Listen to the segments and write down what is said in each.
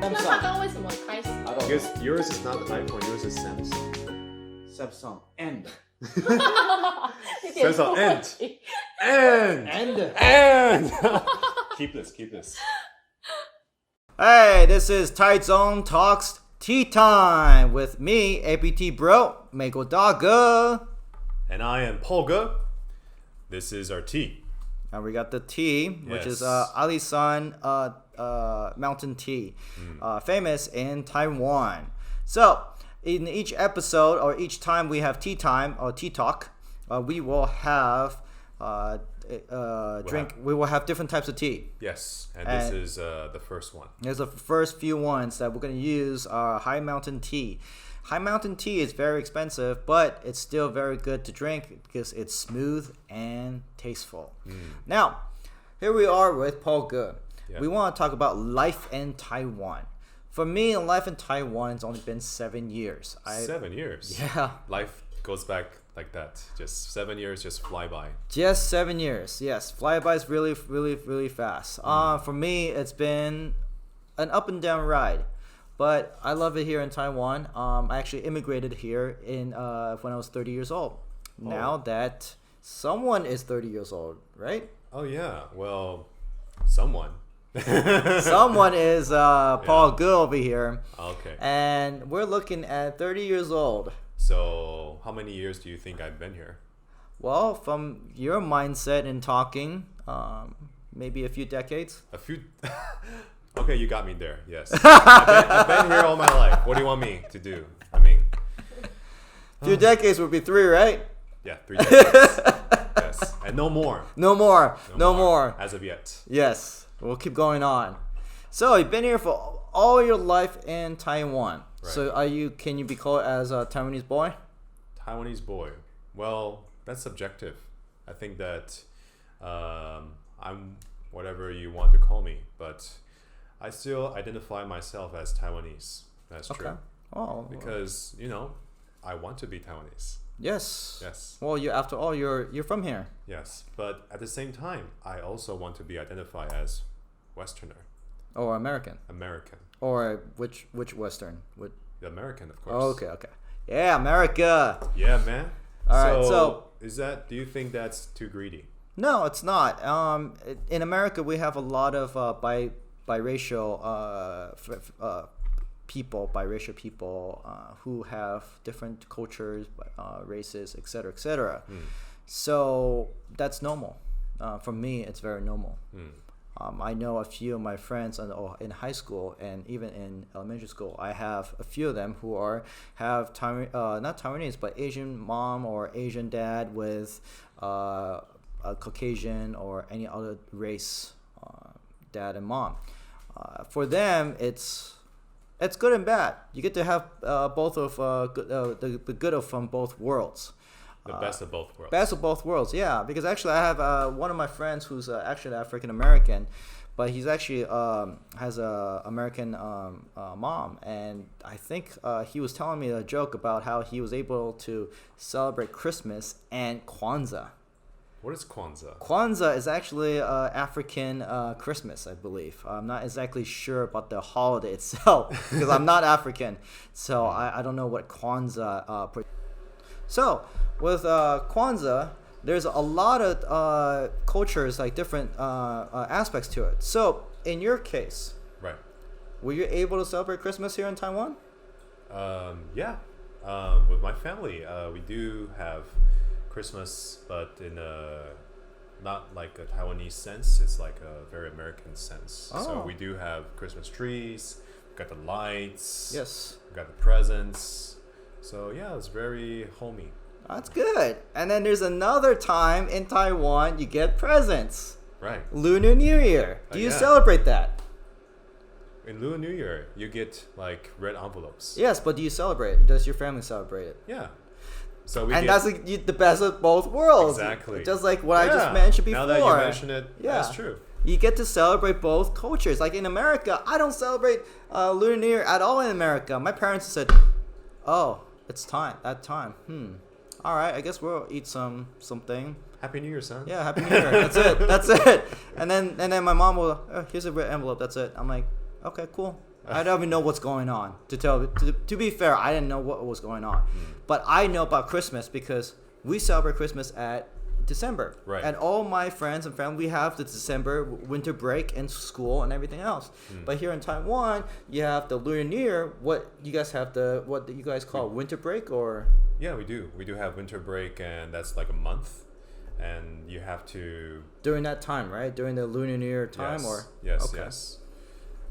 那他刚刚为什么开始？ I don't Because yours is not iPhone, yours is Samsung. Samsung and 你点错 Samsung and 问题 and keep this. Hey, this is Taichung Talks Tea Time with me, APT Bro, 美国大哥. And I am Paul Ge. This is our tea. And we got the tea, which is Alisan mountain tea, famous in Taiwan. So, in each episode or each time we have tea time or tea talk, we will have we will have different types of tea. Yes, and this is the first one. There's the first few ones that we're going to use are high mountain tea. High mountain tea is very expensive, but it's still very good to drink because it's smooth and tasteful. Now, here we are with Paul Ge. Yeah. We want to talk about life in Taiwan. For me, life in Taiwan has only been 7 years. 7 years. Yeah. Life goes back like that. Just 7 years just fly by. Just 7 years. Yes, flybys really, really, really fast. For me, it's been an up and down ride. But I love it here in Taiwan. I actually immigrated here in when I was 30 years old. Now that someone is 30 years old, right? Oh yeah, well, someone. Someone is Paul Ge over here. Okay. And we're looking at 30 years old. So how many years do you think I've been here? Well, from your mindset and talking, maybe a few decades. A few. Okay, you got me there. Yes. I've been here all my life. What do you want me to do? I mean, Few decades would be 3, right? yeah, 3 decades. Yes, and no more. No more. As of yet. Yes, we'll keep going on. So you've been here for all your life in Taiwan. Right. So can you be called as a Taiwanese boy? Taiwanese boy. Well, that's subjective. I think that I'm whatever you want to call me, but I still identify myself as Taiwanese. That's true. Oh, Because, I want to be Taiwanese. yes. Yes. Well, after all, you're from here. Yes. But at the same time, I also want to be identified as Westerner, Or American. American. Or which Western? The American, of course. Oh, okay. Yeah, America. Yeah, man. All right, so do you think that's too greedy? No, it's not. In America, we have a lot of biracial people who have different cultures, races, etc., etc. So that's normal. For me, it's very normal. I know a few of my friends in high school and even in elementary school. I have a few of them who have not Taiwanese but Asian mom or Asian dad with a Caucasian or any other race, dad and mom. For them, it's good and bad. You get to have both of the good from both worlds. The best of both worlds. Best of both worlds, yeah. Because actually, I have one of my friends who's actually African American, but he's actually has a American mom, and I think he was telling me a joke about how he was able to celebrate Christmas and Kwanzaa. What is Kwanzaa? Kwanzaa is actually African Christmas, I believe. I'm not exactly sure about the holiday itself because I'm not African, so I don't know what Kwanzaa. So with Kwanzaa, there's a lot of cultures, like different aspects to it. So in your case, Right. were you able to celebrate Christmas here in Taiwan? Yeah. With my family, we do have Christmas, but in not like a Taiwanese sense. It's like a very American sense. Oh. So we do have Christmas trees. We got the lights. Yes. We got the presents. So yeah, it's very homey. That's good. And then there's another time in Taiwan you get presents. Right. Lunar New Year. Do you yeah. celebrate that? In Lunar New Year, you get like red envelopes. Yes, but do you celebrate it? Does your family celebrate it? Yeah. So we And get, that's the best of both worlds. Exactly. Just like what I just mentioned before. Now that you mention it, Yeah. that's true. You get to celebrate both cultures. Like in America, I don't celebrate Lunar New Year at all in America. My parents said, "Oh, it's time. That time. All right, I guess we'll eat something." Happy New Year, son. Yeah, Happy New Year. That's it. And then my mom will, oh, here's a red envelope. That's it. I'm like, okay, cool. I don't even know what's going on. To be fair, I didn't know what was going on. But I know about Christmas because we celebrate Christmas at December. Right. And all my friends and family, we have the December winter break and school and everything else. But here in Taiwan, you have the Lunar New Year. What you guys call winter break or? Yeah, we do. We do have winter break, and that's like a month. And you have to... During that time, right? During the Lunar New Year time? Yes, Okay. yes.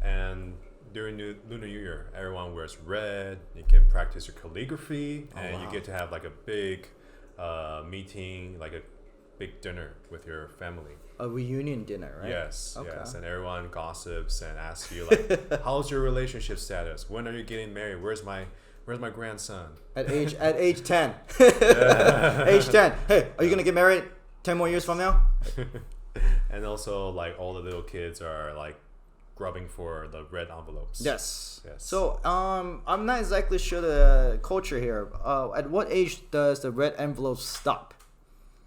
And during the Lunar New Year, everyone wears red. You can practice your calligraphy, and you get to have like a big meeting, like a big dinner with your family. A reunion dinner, right? Yes, Okay. yes. And everyone gossips and asks you like, how's your relationship status? When are you getting married? Where's my grandson? At age 10. Age 10. Hey, are you going to get married 10 more years from now? And also like all the little kids are like grubbing for the red envelopes. Yes. Yes. So, I'm not exactly sure the culture here. At what age does the red envelope stop?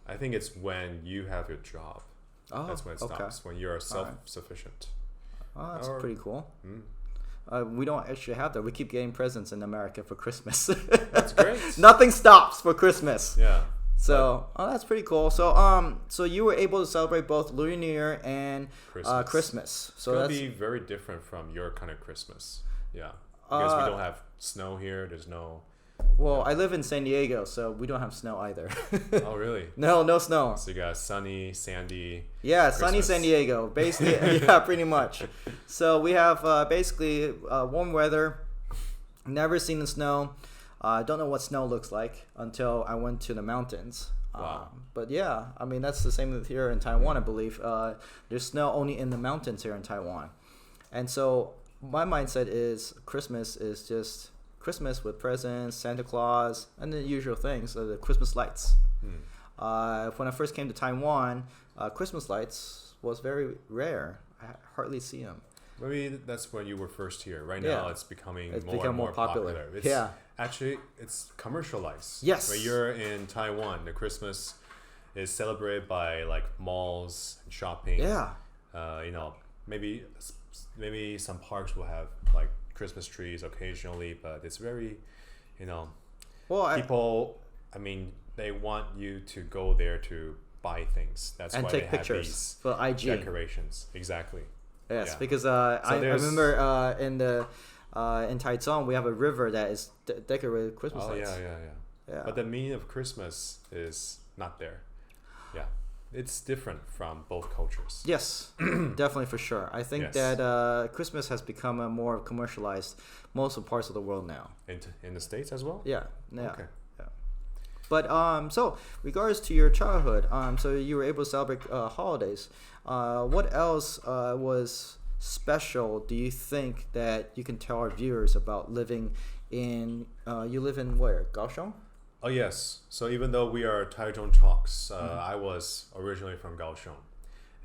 I think it's when you have your job. Oh, That's when it okay. stops. When you're self-sufficient. Oh, that's Or- pretty cool. Mm. We don't actually have that. We keep getting presents in America for Christmas. That's great. Nothing stops for Christmas. Yeah. So, that's pretty cool. So, so you were able to celebrate both Lunar New Year and Christmas. So It's gonna that's be very different from your kind of Christmas. Yeah. Because we don't have snow here. There's no... well, I live in San Diego, so we don't have snow either. Oh, really? No snow. So you got sunny, sandy... Yeah, sunny Christmas. San Diego. Basically, yeah, pretty much. So we have basically warm weather. Never seen the snow. I don't know what snow looks like until I went to the mountains. Wow. But yeah, I mean, that's the same with here in Taiwan, I believe. There's snow only in the mountains here in Taiwan. And so my mindset is Christmas is just Christmas with presents, Santa Claus, and the usual things, the Christmas lights. When I first came to Taiwan, Christmas lights was very rare. I hardly see them. Maybe that's when you were first here. Right Yeah. now, it's becoming It's more become and more more popular. It's, Yeah. Actually, it's commercialized. Yes. When you're in Taiwan, the Christmas is celebrated by like malls and shopping. Yeah. You know, maybe some parks will have like Christmas trees occasionally, but it's very, you know, Well, people. I mean, they want you to go there to buy things. That's and why take they pictures have these for IG. decorations. Exactly. Yes, Yeah. because I there's- remember in Taichung we have a river that is decorated with Christmas Oh lights. yeah. But the meaning of Christmas is not there. Yeah, it's different from both cultures. Yes, definitely for sure. I think Yes. that Christmas has become a more commercialized most of parts of the world now. In the States as well. Yeah. Yeah. Okay. Yeah. But so regards to your childhood, so you were able to celebrate holidays. What else was special? Do you think that you can tell our viewers about living in? You live in where? Kaohsiung. Oh yes. So even though we are Taichung Talks, I was originally from Kaohsiung,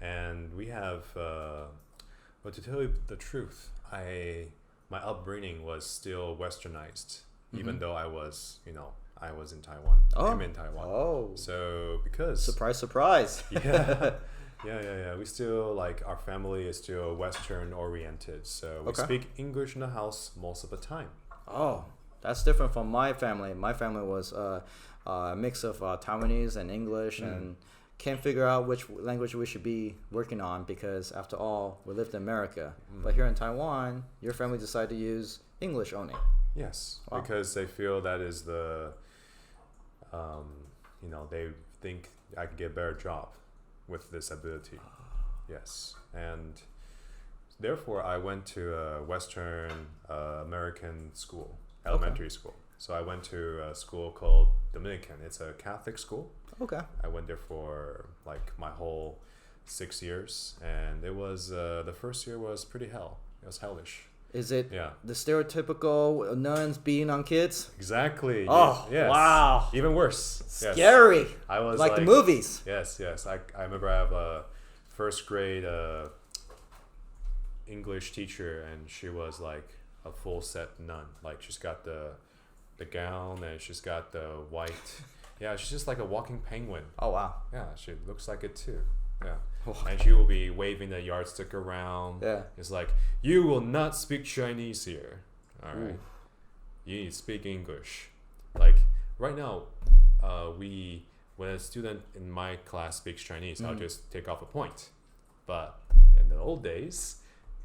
and we have. But to tell you the truth, my upbringing was still westernized, even though I was in Taiwan. I'm in Taiwan. Oh. So because Surprise, surprise. yeah. We still like our family is still Western oriented, so we Okay. speak English in the house most of the time. Oh, that's different from my family. My family was a mix of Taiwanese and English, and can't figure out which language we should be working on because, after all, we lived in America. But here in Taiwan, your family decided to use English only. Yes, Wow. because they feel that is the, they think I could get a better job with this ability. Yes, and therefore I went to a Western American school, elementary school. So I went to a school called Dominican. It's a Catholic school. Okay. I went there for like my whole 6 years, and it was the first year was pretty hell. It was hellish. Is it Yeah. the stereotypical nuns beating on kids? Exactly. Oh, yes. wow. Even worse. Yes. Scary. I was like the movies. Yes. I remember I have a first grade English teacher, and she was like a full set nun. Like she's got the gown, and she's got the white. Yeah, she's just like a walking penguin. Oh, wow. Yeah, she looks like it too. Yeah. And she will be waving the yardstick around. Yeah. It's like, you will not speak Chinese here. All right. You need to speak English. Like right now, when a student in my class speaks Chinese, I'll just take off a point. But in the old days,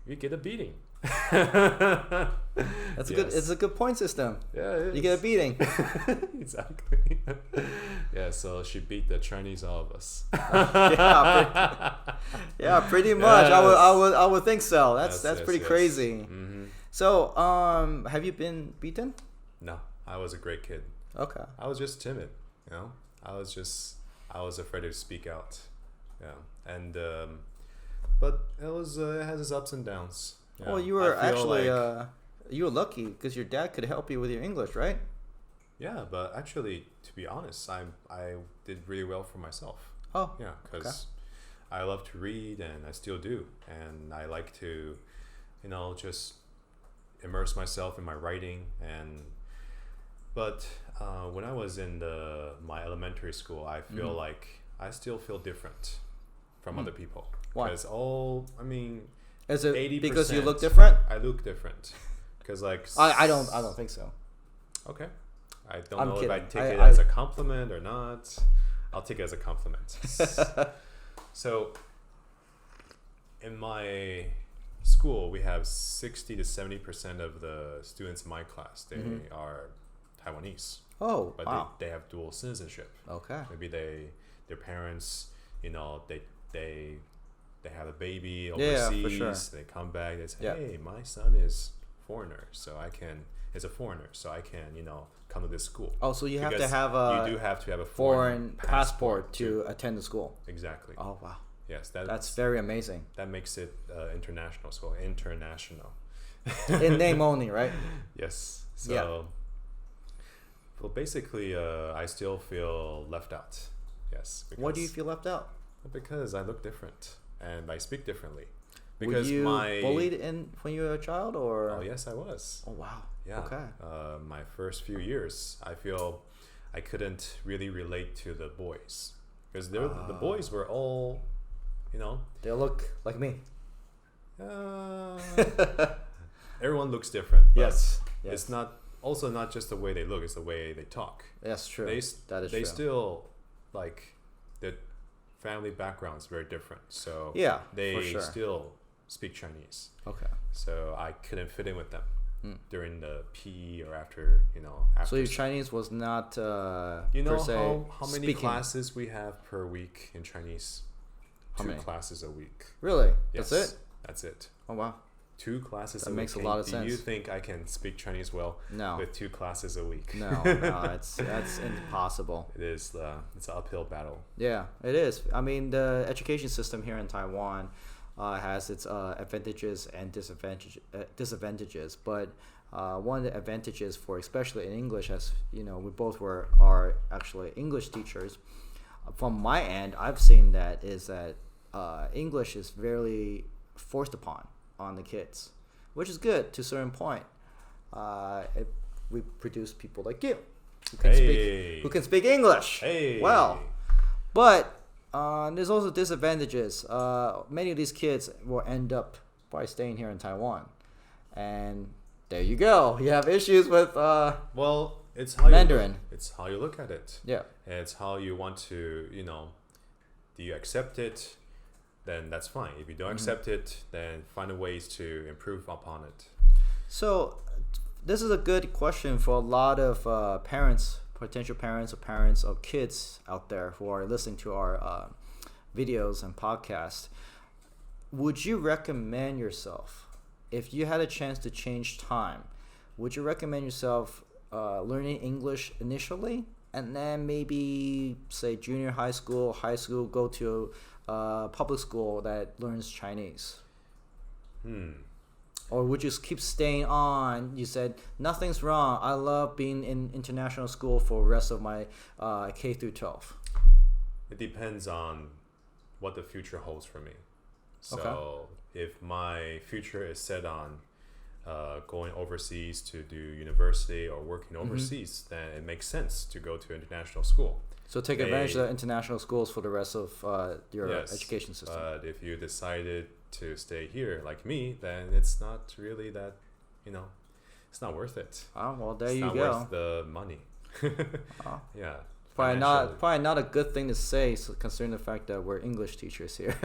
you get a beating. That's good. It's a good point system. Yeah, it is. You get a beating. Exactly. Yeah, so she beat the Chinese all of us. Yeah, pretty much. Yes. I would think so. That's Yes, pretty yes. crazy. Mm-hmm. So, have you been beaten? No, I was a great kid. Okay. I was just timid, you know. I was afraid to speak out. Yeah, and but it has its ups and downs. Yeah. Well, you were I feel actually like- you were lucky because your dad could help you with your English, right? Yeah, but actually, to be honest, I did really well for myself. Oh. Yeah, because I love to read, and I still do, and I like to, just immerse myself in my writing. But when I was in my elementary school, I feel like I still feel different from other people. Why? Because Is it 80%, because you look different? I look different. Because I don't think so. Okay. I don't I'm know kidding. if I take it I- as a compliment or not. I'll take it as a compliment. So, in my school, we have 60 to 70% of the students in my class. They are Taiwanese, Oh, but wow. they have dual citizenship. Okay. Maybe their parents, they have a baby Yeah, overseas. for sure. They come back. They say, Yeah. "Hey, my son is foreigner, so I can. Is a foreigner, so I can, come to this school." Oh, so you have to Because have you do have to have a foreign passport to attend the school. Exactly. Oh, wow. Yes, That's very amazing. that makes it international school. International. In name only, right? Yes. So, Yeah. well, basically, I still feel left out. Yes. Why do you feel left out? Because I look different and I speak differently. Were Because you my bullied when you were a child, or? Oh yes, I was. Oh, wow. Yeah. Okay. My first few years, I feel I couldn't really relate to the boys because the boys were all, They look like me. everyone looks different. But Yes. It's not just the way they look; it's the way they talk. That's true. They That is they true. still the family background is very different. So Yeah, they for sure. still speak Chinese. Okay. So I couldn't fit in with them during the PE or after. So your Chinese was not You know per se how many speaking. classes we have per week in Chinese? How Two many? classes a week. Really? Yes, That's it? That's it. Oh, wow. 2 classes That a makes week. a lot of Do you sense. think I can speak Chinese well No. with 2 classes a week? No, that's impossible. It is. It's an uphill battle. Yeah, it is. I mean, the education system here in Taiwan has its advantages and disadvantages. But one of the advantages for, especially in English, as we both are actually English teachers. From my end, I've seen that English is very forced upon on the kids, which is good to a certain point. We produce people like you who can speak English well. But there's also disadvantages. Many of these kids will end up by staying here in Taiwan, and there you go. You have issues with Well, it's how Mandarin. It's how you look at it. Yeah. It's how you want to. Do you accept it? Then that's fine. If you don't accept it, then find ways to improve upon it. So this is a good question for a lot of parents, potential parents or parents of kids out there who are listening to our videos and podcasts. Would you recommend yourself, if you had a chance to change time, would you recommend yourself learning English initially, and then maybe say junior high school, go to public school that learns Chinese? Or would you keep staying on? You said nothing's wrong. I love being in international school for the rest of my K through 12. It depends on what the future holds for me. So if my future is set on going overseas to do university or working overseas, then it makes sense to go to international school. So take advantage of the international schools for the rest of your Yes, education system. but if you decided to stay here like me, then it's not really that, it's not worth it. Oh, well, there It's you not go. worth the money. Oh. Yeah. Probably not a good thing to say, considering the fact that we're English teachers here.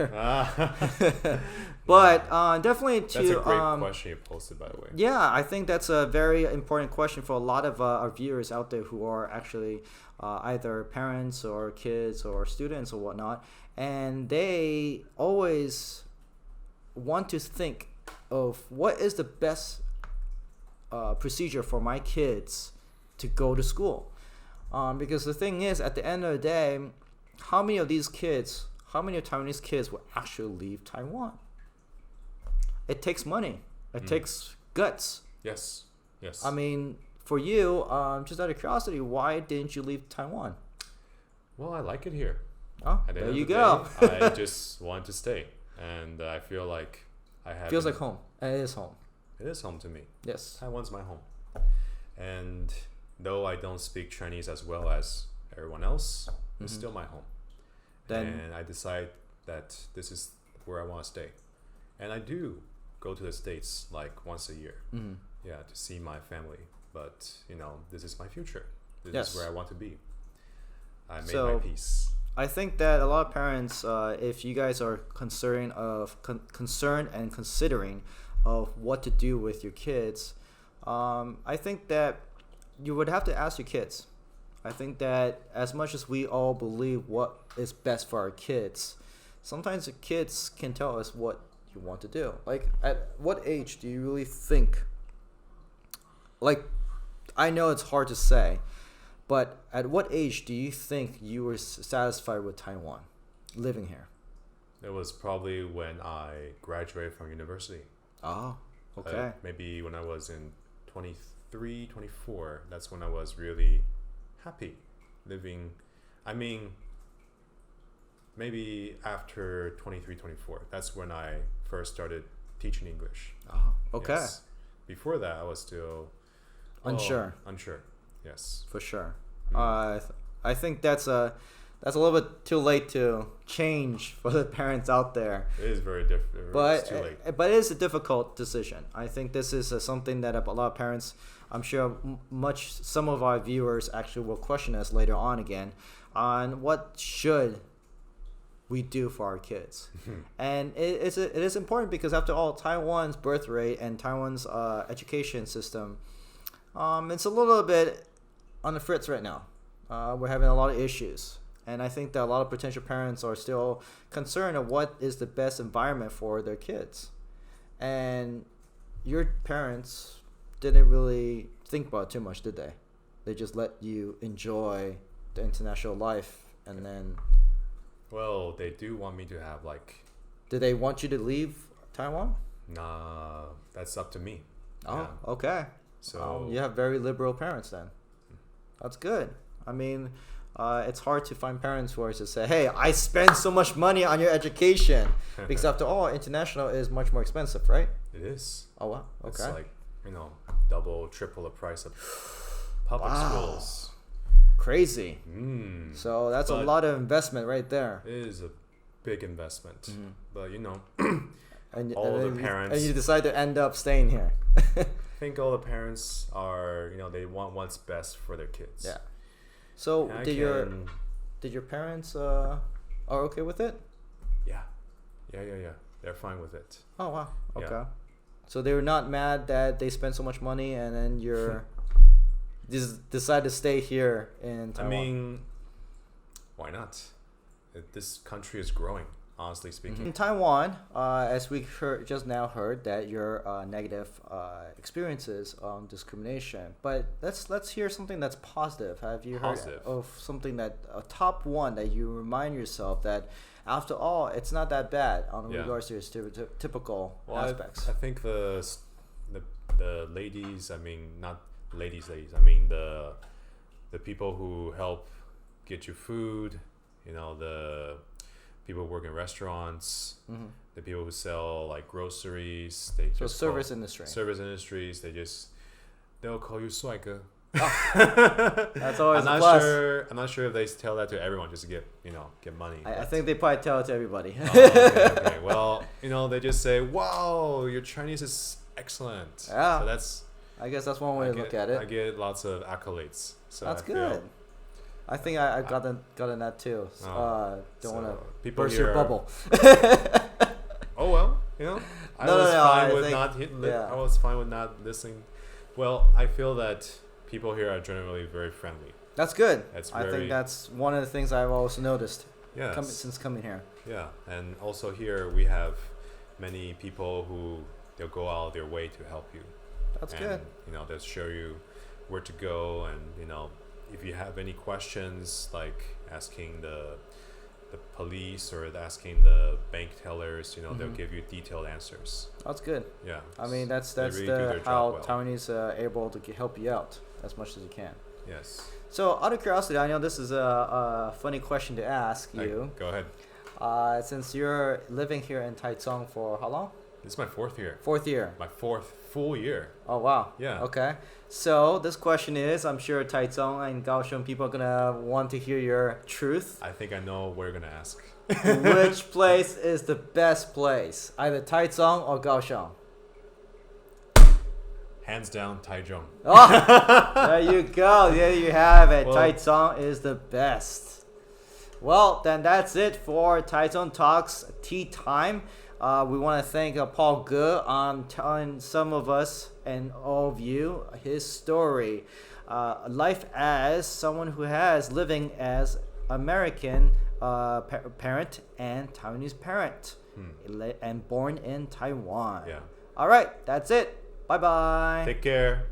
But definitely to That's a great question you posted, by the way. yeah, I think that's a very important question for a lot of our viewers out there who are actually either parents or kids or students or whatnot, and they always want to think of what is the best procedure for my kids to go to school. Because the thing is, at the end of the day, how many of Taiwanese kids will actually leave Taiwan? It takes money. It takes guts. Yes. Yes. I mean, for you, just out of curiosity, why didn't you leave Taiwan? Well, I like it here. Oh, At the there end of you the go. day, I just want to stay, and I feel like I have. Feels like home. And it is home. It is home to me. Yes. Taiwan's my home, and though I don't speak Chinese as well as everyone else, it's still my home. Then- and I decide that this is where I want to stay, and I do go to the States like once a year. Yeah, to see my family. But this is my future. This Yes. is where I want to be. I made So- my peace. I think that a lot of parents, if you guys are concerned and considering of what to do with your kids, I think that you would have to ask your kids. I think that as much as we all believe what is best for our kids, sometimes the kids can tell us what you want to do. Like, at what age do you really think? Like, I know it's hard to say, but at what age do you think you were satisfied with Taiwan, living here? It was probably when I graduated from university. Oh, okay. Maybe when I was in 23, 24. That's when I was really happy living. I mean, maybe after 23, 24. That's when I first started teaching English. Oh, okay. Yes. Before that, I was still Unsure. Unsure. Yes. For sure. I think that's a little bit too late to change for the parents out there. It is very different. It's too late. But it is a difficult decision. I think this is something that a lot of parents, I'm sure some of our viewers actually will question us later on again on what should we do for our kids. And it is important because after all, Taiwan's birth rate and Taiwan's education system, it's a little bit on the fritz right now. We're having a lot of issues. And I think that a lot of potential parents are still concerned of what is the best environment for their kids. And your parents didn't really think about it too much, did they? They just let you enjoy the international life, and then... Well, they do want me to have Did they want you to leave Taiwan? Nah, that's up to me. Oh, Yeah. okay. So You have very liberal parents then. That's good. I mean... it's hard to find parents who are to say, hey, I spend so much money on your education. Because after all, international is much more expensive, right? it is. Oh, wow. It's Okay. like, double, triple the price of public Wow. schools. Crazy. So that's a But- lot of investment right there. It is a big investment. But, And, all the then parents- and you decide to end up staying here. I think all the parents are, they want what's best for their kids. Yeah. So And I did your parents are okay with it? Yeah. They're fine with it. Oh, wow. Okay. Yeah. So they were not mad that they spent so much money and then you're just decide to stay here in Taiwan. I mean, why not? This country is growing, honestly speaking. In Taiwan, as we just now heard that your negative experiences on discrimination, but let's hear something that's positive. Have you heard Positive. of something that a top one that you remind yourself that after all it's not that bad on Yeah. regards to your stereotypical Well, aspects? I think the ladies, I mean, not ladies, I mean the people who help get you food, people who work in restaurants, Mm-hmm. the people who sell like groceries. So service industry. Service industries. They'll call you 帅哥. That's always I'm a not plus. sure. I'm not sure if they tell that to everyone just to get money. I think they probably tell it to everybody. Okay. Well, they just say, "Wow, your Chinese is excellent." Yeah. So that's. I guess that's one way to look at it. I get lots of accolades. So That's I feel- good. I think I've gotten that too. Don't want to people burst here your bubble. Oh well, I No, was no, fine I with think- not yeah. I was fine with not listening. Well, I feel that people here are generally very friendly. That's good. I Very- think that's one of the things I've also noticed Yes. since coming here. Yeah, and also here we have many people who they'll go out their way to help you. That's And, good. they'll show you where to go, and if you have any questions like asking the police or asking the bank tellers, they'll give you detailed answers. That's good. Yeah. I mean, that's They really do their how job well. Taiwanese are able to help you out as much as you can. Yes. So, out of curiosity, I know this is a funny question to ask Hey, you. go ahead. Since you're living here in Taichung for how long? This is my 4th year. 4th year. My 4th full year. Oh wow. Yeah. Okay. So this question is, I'm sure Taichung and Kaohsiung people are gonna want to hear your truth. I think I know what you're gonna ask. Which place is the best place? Either Taichung or Kaohsiung? Hands down, Taichung. Oh, there you go. There you have it. Well- Taichung is the best. Well, then that's it for Taichung Talks Tea Time. We want to thank Paul Ge on telling some of us and all of you his story. Life as someone who has living as American parent and Taiwanese parent and born in Taiwan. Yeah. All right, that's it. Bye bye. Take care.